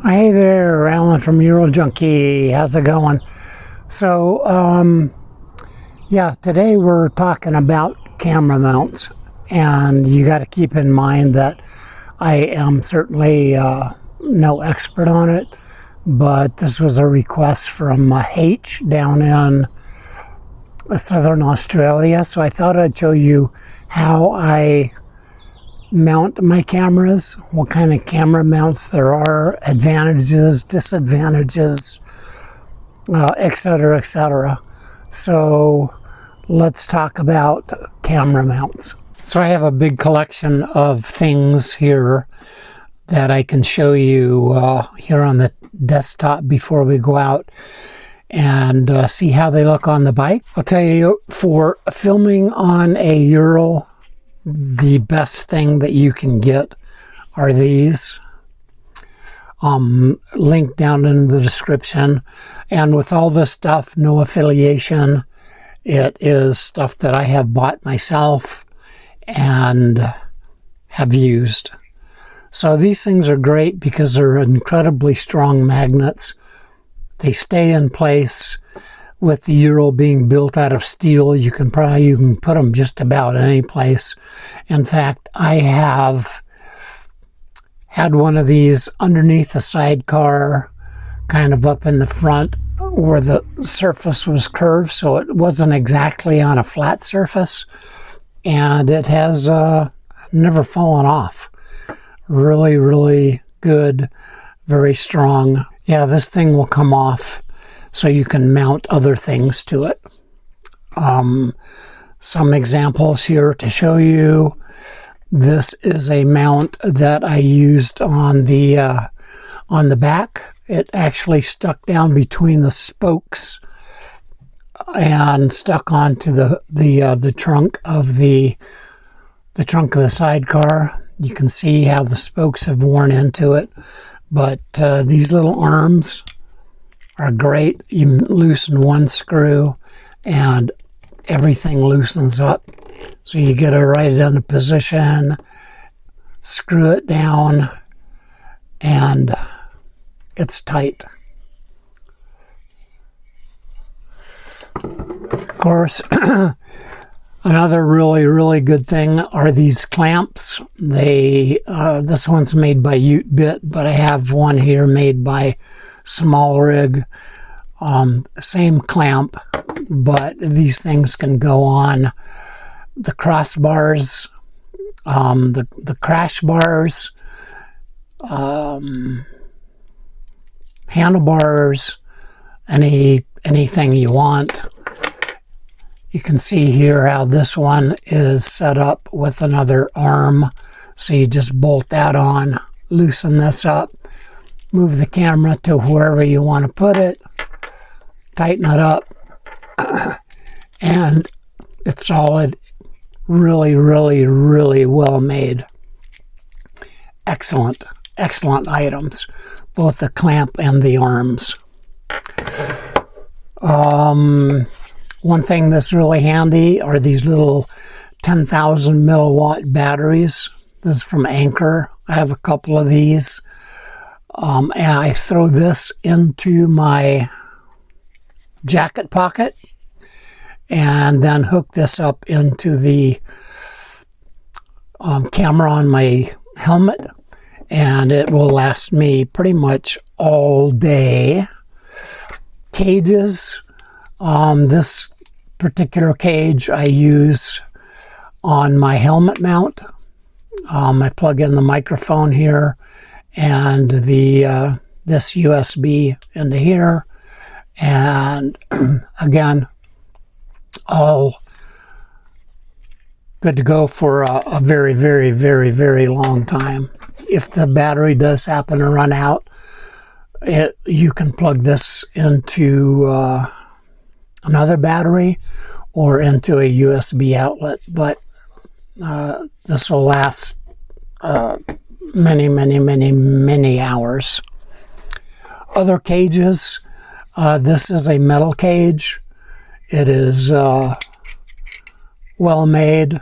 Hey there, Alan from Ural Junkie. How's it going? So, yeah, today we're talking about camera mounts, and you got to keep in mind that I am certainly no expert on it, but this was a request from Haitch down in southern Australia, so I thought I'd show you how I mount my cameras, what kind of camera mounts there are, advantages, disadvantages, etc., etc. So let's talk about camera mounts. So I have a big collection of things here that I can show you here on the desktop before we go out and see how they look on the bike. I'll tell you, for filming on a Ural, the best thing that you can get are these. Link down in the description. And with all this stuff, no affiliation. It is stuff that I have bought myself and have used. So these things are great because they're incredibly strong magnets. They stay in place. With the Ural being built out of steel, you can put them just about any place. In fact, I have had one of these underneath a sidecar, kind of up in the front where the surface was curved, so it wasn't exactly on a flat surface, and it has never fallen off. Really, really good, very strong. Yeah, this thing will come off, so you can mount other things to it. Some examples here to show you. This is a mount that I used on the back. It actually stuck down between the spokes and stuck onto the trunk of the sidecar. You can see how the spokes have worn into it, but these little arms are great. You loosen one screw and everything loosens up. So you get it right into position, screw it down, and it's tight. Of course, another really, really good thing are these clamps. This one's made by Ute Bit, but I have one here made by Small Rig. Same clamp, but these things can go on the crossbars, the crash bars, handlebars, anything you want. You can see here how this one is set up with another arm. So you just bolt that on, loosen this up, move the camera to wherever you want to put it, tighten it up, and it's solid. Really, really, really well made. Excellent, excellent items, both the clamp and the arms. One thing that's really handy are these little 10,000 milliwatt batteries. This is from Anchor. I have a couple of these. And I throw this into my jacket pocket and then hook this up into the camera on my helmet, and it will last me pretty much all day. Cages. This particular cage I use on my helmet mount. I plug in the microphone here and this USB into here, and again, all good to go for a very, very, very, very long time. If the battery does happen to run out, you can plug this into another battery or into a USB outlet, but this will last many, many, many, many hours. Other cages. This is a metal cage. It is well made.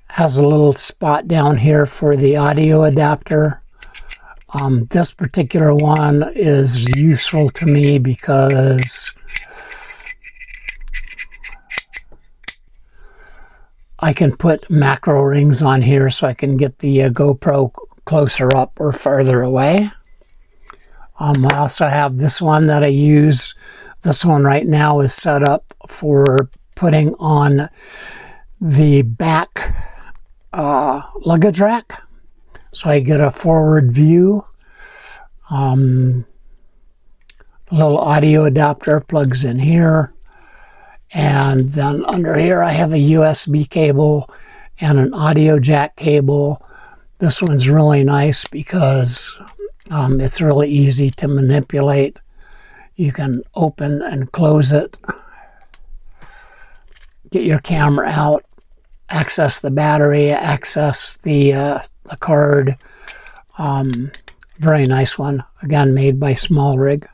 Has a little spot down here for the audio adapter. This particular one is useful to me because I can put macro rings on here so I can get the GoPro closer up or further away. I also have this one that I use. This one right now is set up for putting on the back luggage rack, so I get a forward view. The little audio adapter plugs in here, and then under here I have a USB cable and an audio jack cable. This one's really nice because it's really easy to manipulate. You can open and close it, get your camera out, access the battery, access the card. Very nice one. Again, made by Small Rig.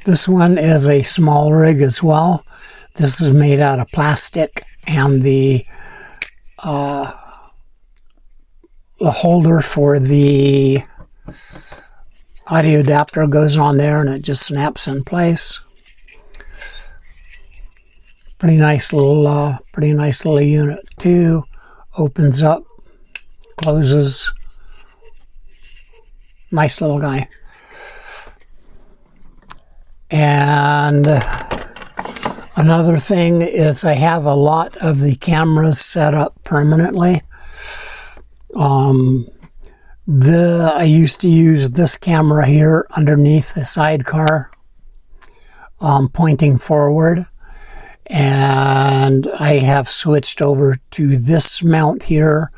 This one is a Small Rig as well. This is made out of plastic, and the holder for the audio adapter goes on there, and it just snaps in place. Pretty nice little unit too. Opens up, closes. Nice little guy. And another thing is I have a lot of the cameras set up permanently. I used to use this camera here underneath the sidecar, pointing forward, and I have switched over to this mount here,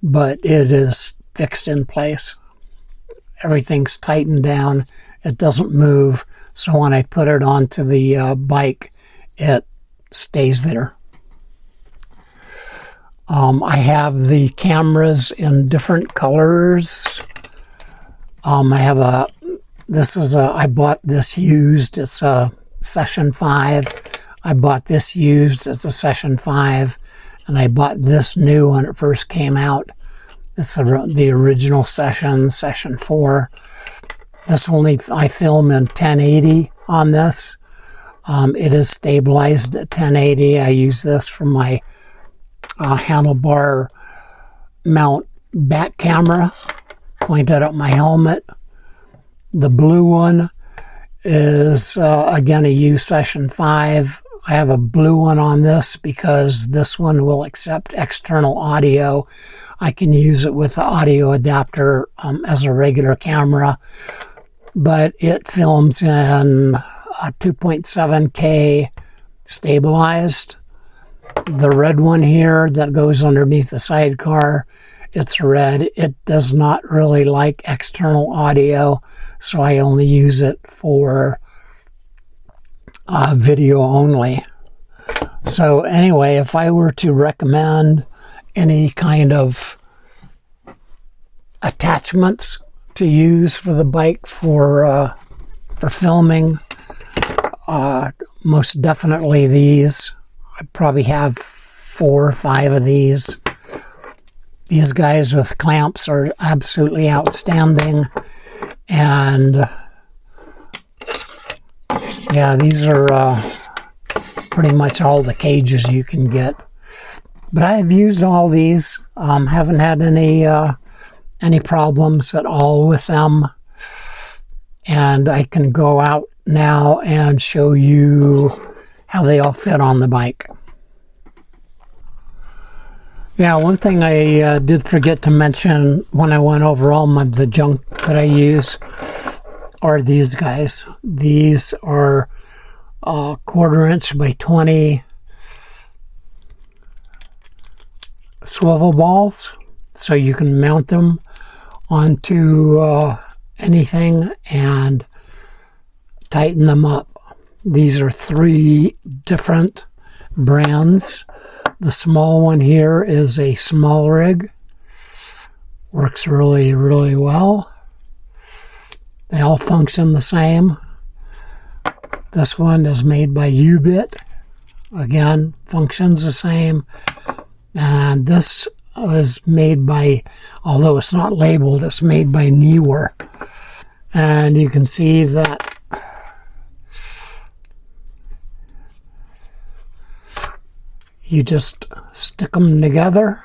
but it is fixed in place. Everything's tightened down. It doesn't move, so when I put it onto the bike, it stays there. I have the cameras in different colors. I bought this used. It's a Session 5. I bought this used. It's a Session 5. And I bought this new when it first came out. It's the original Session 4. I film in 1080 on this. It is stabilized at 1080. I use this for my handlebar mount back camera pointed at my helmet. The blue one is again a U Session 5. I have a blue one on this because this one will accept external audio. I can use it with the audio adapter as a regular camera, but it films in 2.7K stabilized. The red one here that goes underneath the sidecar, it's red. It does not really like external audio, so I only use it for video only. So anyway, if I were to recommend any kind of attachments to use for the bike for filming, most definitely these. I probably have 4 or 5 of these. These guys with clamps are absolutely outstanding. And yeah, these are pretty much all the cages you can get. But I have used all these. Haven't had any problems at all with them. And I can go out now and show you how they all fit on the bike. Yeah, one thing I did forget to mention when I went over all the junk that I use are these guys. These are 1/4 inch by 20 swivel balls, so you can mount them onto anything and tighten them up. These are 3 different brands. The small one here is a Small Rig. Works really, really well. They all function the same. This one is made by U-Bit. Again, functions the same. And this was made by, although it's not labeled, it's made by Newer. And you can see that you just stick them together.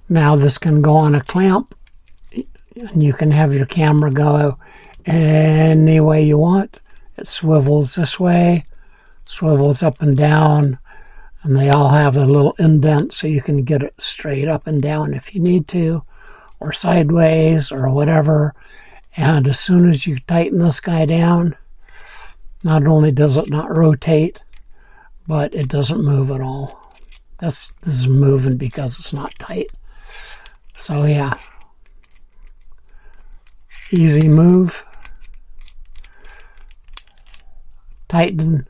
Now this can go on a clamp, and you can have your camera go any way you want. It swivels this way, swivels up and down, and they all have a little indent so you can get it straight up and down if you need to, or sideways or whatever. And as soon as you tighten this guy down, not only does it not rotate, but it doesn't move at all. This is moving because it's not tight. So yeah, easy move, tighten,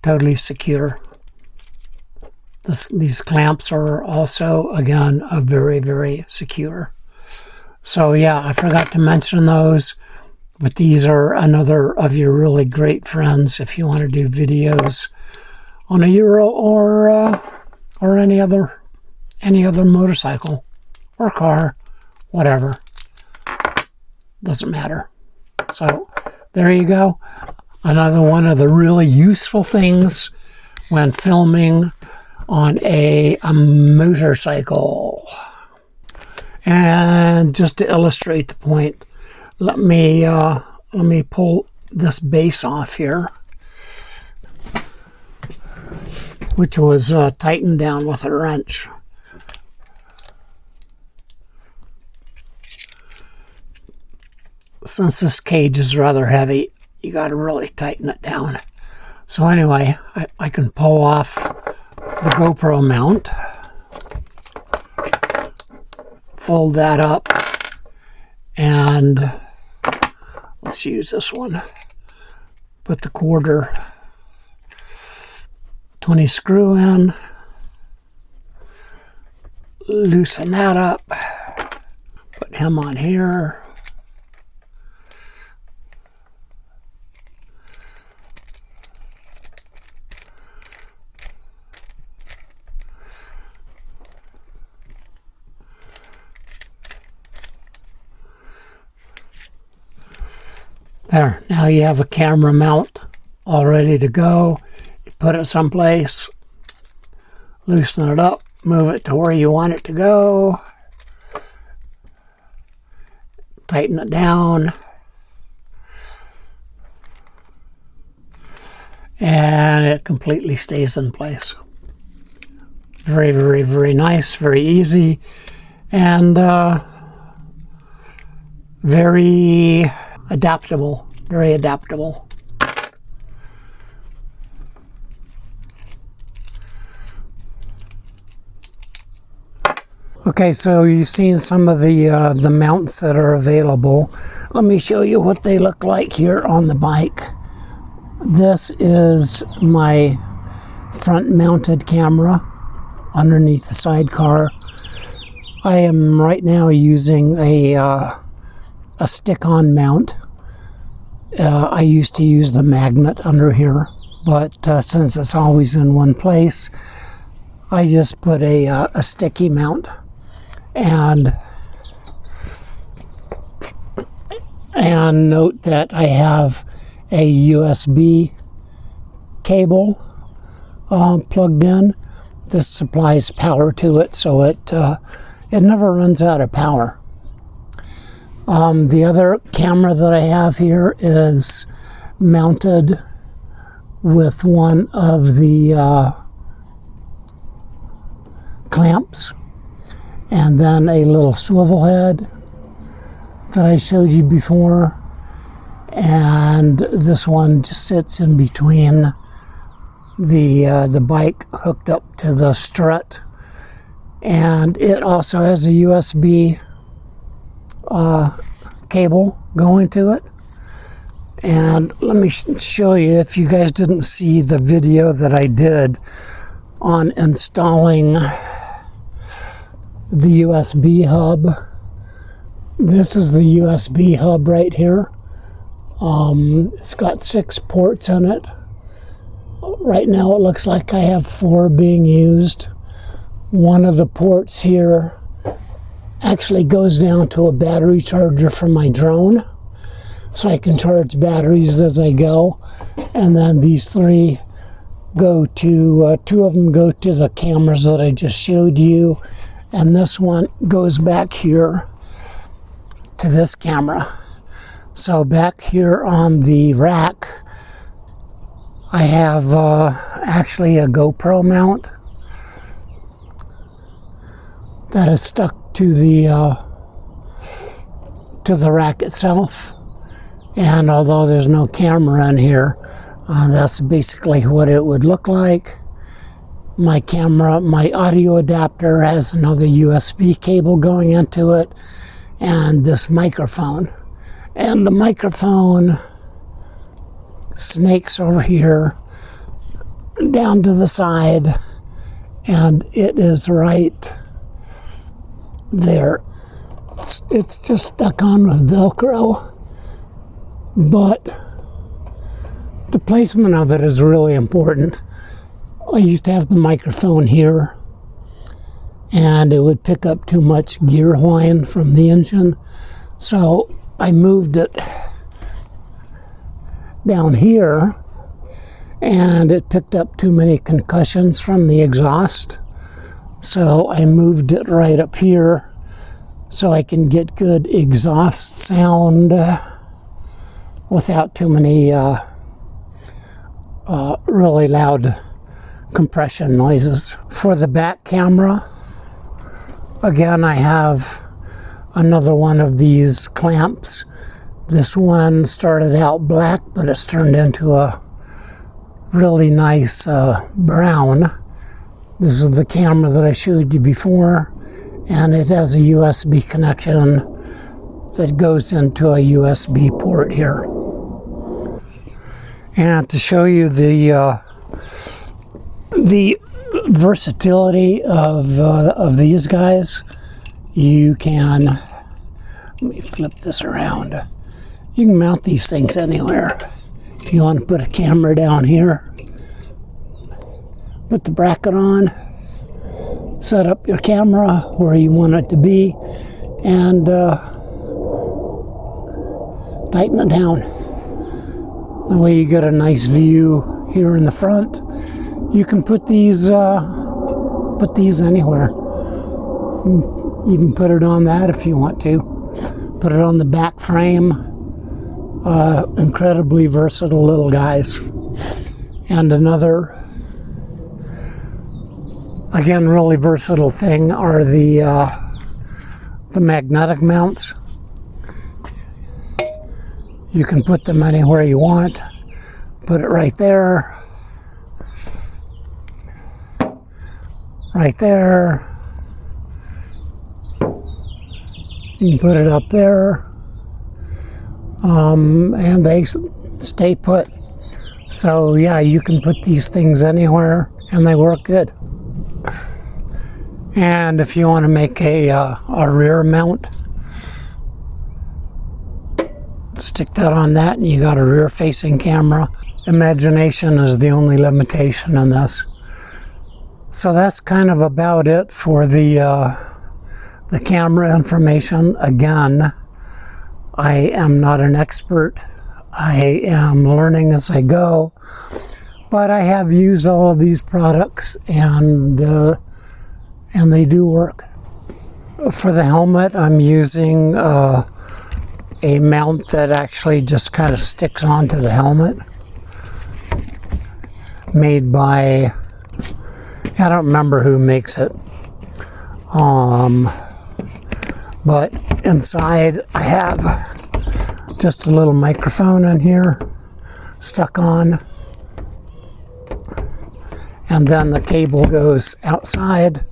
totally secure. These clamps are also, again, very, very secure. So yeah, I forgot to mention those, but these are another of your really great friends if you want to do videos on a Ural or any other motorcycle or car, whatever. Doesn't matter. So there you go. Another one of the really useful things when filming on a motorcycle. And just to illustrate the point, let me pull this base off here, which was tightened down with a wrench. Since this cage is rather heavy, you got to really tighten it down. So anyway, I can pull off the GoPro mount, fold that up, and let's use this one. Put the quarter 20 screw in, loosen that up, put him on here. There, now you have a camera mount all ready to go. You put it someplace, loosen it up, move it to where you want it to go, tighten it down, and it completely stays in place. Very, very, very nice, very easy, and very adaptable, very adaptable. Okay, so you've seen some of the mounts that are available. Let me show you what they look like here on the bike. This is my front mounted camera underneath the sidecar. I am right now using a stick-on mount. I used to use the magnet under here, but since it's always in one place, I just put a sticky mount. And note that I have a USB cable plugged in. This supplies power to it, so it never runs out of power. The other camera that I have here is mounted with one of the clamps, and then a little swivel head that I showed you before, and this one just sits in between the bike hooked up to the strut, and it also has a USB cable going to it. And let me show you, if you guys didn't see the video that I did on installing the USB hub. This is the USB hub right here. It's got 6 ports in it, So right now it looks like I have 4 being used. One of the ports here actually goes down to a battery charger for my drone, so I can charge batteries as I go. And then these 3 go to, 2 of them go to the cameras that I just showed you, and this one goes back here to this camera. So back here on the rack, I have actually a GoPro mount that is stuck to the rack itself. And although there's no camera in here, that's basically what it would look like. My camera, my audio adapter has another USB cable going into it, and this microphone. And the microphone snakes over here down to the side, and it is right there. It's just stuck on with Velcro, but the placement of it is really important. I used to have the microphone here, and it would pick up too much gear whine from the engine, so I moved it down here, and it picked up too many concussions from the exhaust, so I moved it right up here so I can get good exhaust sound without too many really loud compression noises. For the back camera, again, I have another one of these clamps. This one started out black, but it's turned into a really nice brown. This is the camera that I showed you before, and it has a USB connection that goes into a USB port here. And to show you the versatility of these guys, you can, let me flip this around. You can mount these things anywhere. If you want to put a camera down here, put the bracket on, set up your camera where you want it to be, and tighten it down. That way you get a nice view here in the front. You can put these anywhere. You can put it on that if you want to. Put it on the back frame. Incredibly versatile little guys. And another, again, really versatile thing are the magnetic mounts. You can put them anywhere you want. Put it right there. Right there. You can put it up there. And they stay put. So yeah, you can put these things anywhere and they work good. And if you want to make a rear mount, stick that on that and you got a rear facing camera. Imagination is the only limitation in this. So that's kind of about it for the camera information. Again, I am not an expert. I am learning as I go, but I have used all of these products and they do work. For the helmet, I'm using a mount that actually just kind of sticks onto the helmet, made by, I don't remember who makes it, but inside I have just a little microphone in here stuck on, and then the cable goes outside.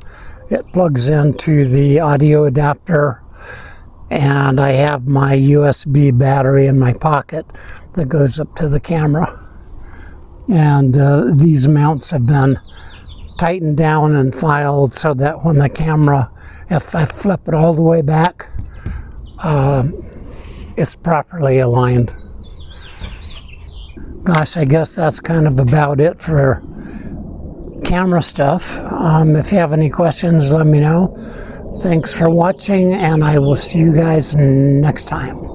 It plugs into the audio adapter, and I have my USB battery in my pocket that goes up to the camera. And these mounts have been tightened down and filed so that when the camera, if I flip it all the way back, it's properly aligned. gosh, I guess that's kind of about it for camera stuff. If you have any questions, let me know. Thanks for watching, and I will see you guys next time.